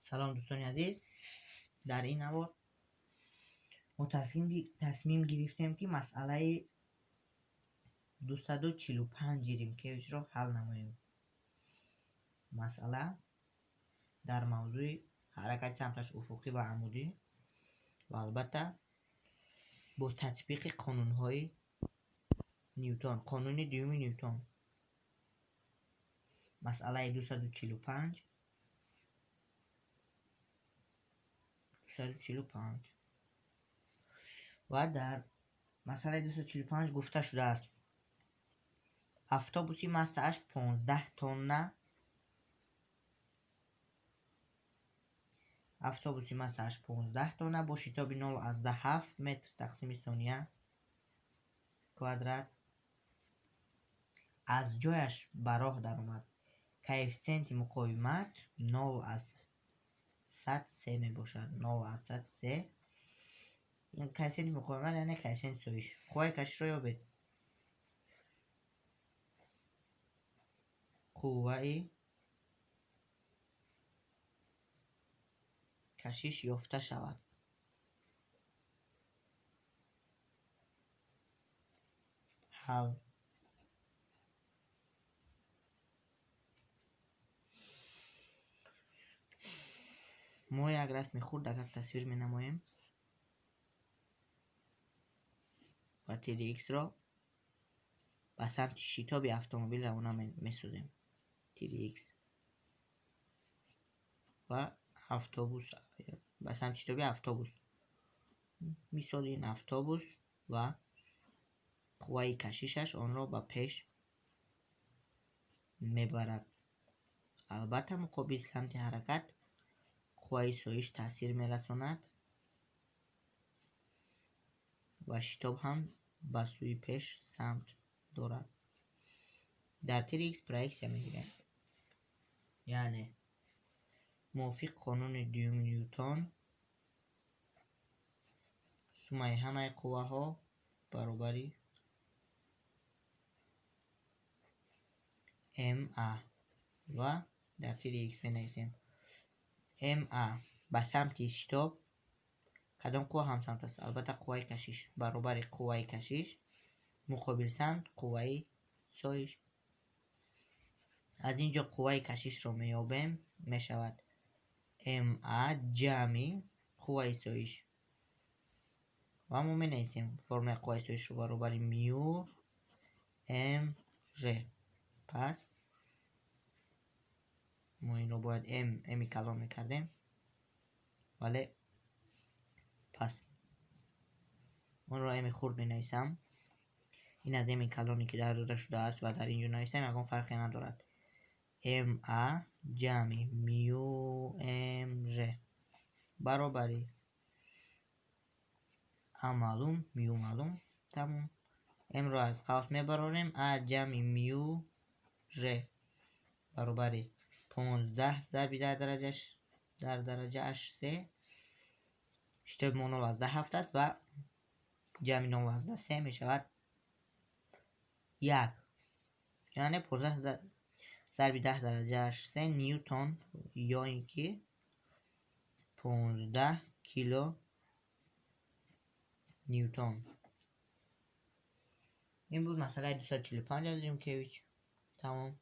سلام دوستان عزیز. در این نوار ما تصمیم گرفتیم که مسئله 245 ریمکیویچ را حل نماییم. مسئله در موضوع حرکت سمتش افقی و عمودی و البته با تطبیق قانون‌های نیوتن، قانون دوم نیوتن. مسئله 245 و در مسئله 245 گفته شده است اتوبوسی مساحش 15 تن با شتاب 0.7 متر تقسیم ثانیه کوادرات از جایش به راه در آمد. کوفیسیانت مقاومت 0.103 می باشد. 0.103 این کوفیسیانت مقاومت یعنی کوفیسیانت سویش. قوه کشش را یابید. قوه کشش یافته شود. حل ما یک رسم خورد اگر تصویر می نماییم و تیری ایکس را به سمت شتاب اتومبیل روانه می سازیم. تیری ایکس و اتوبوس به سمت شتاب اتوبوس مثال این اتوبوس و قوه کششش آن را به پیش میبرد. البته مقابل سمت حرکت قوه سایش تاثیر میرساند و شتاب هم به سوی پیش سمت دارد. در تیر ایکس پرایکسیا میگیرد، یعنی موافق قانون دوم نیوتن سومه همه قوه ها برابری MA و در تیر ایکس بنویسیم MA به سمت شتاب کدام قوه هم سمت است؟ البته قوه کشش برابر قوه کشش مقابل سمت قوه سایش. از اینجا قوه کشش را میابیم، میشود MA جمع قوه سایش و ما مینویسیم فرمول قوه سایش رو برابر میو ام ر. پس ما این رو باید امی کلان میکردیم، ولی پس اون رو امی خورد مینویسم. این از امی کلانی که در داده شده است و در اینجا نویسم یکان فرقی ندارد. MA جمع میو ام ر برابری معلوم میو معلوم تموم. ام رو از قوس میبراریم. ا جمع میو ر برابری 15 ضرب در درجه اش 3 شتاب 0.7 است و جمع 0.3 می شود 1، یعنی 15 ضرب 10 درجه اش 3 نیوتن یا اینکه 15 کیلو نیوتن. این بود مسئله 245 از ریمکیویچ. تمام.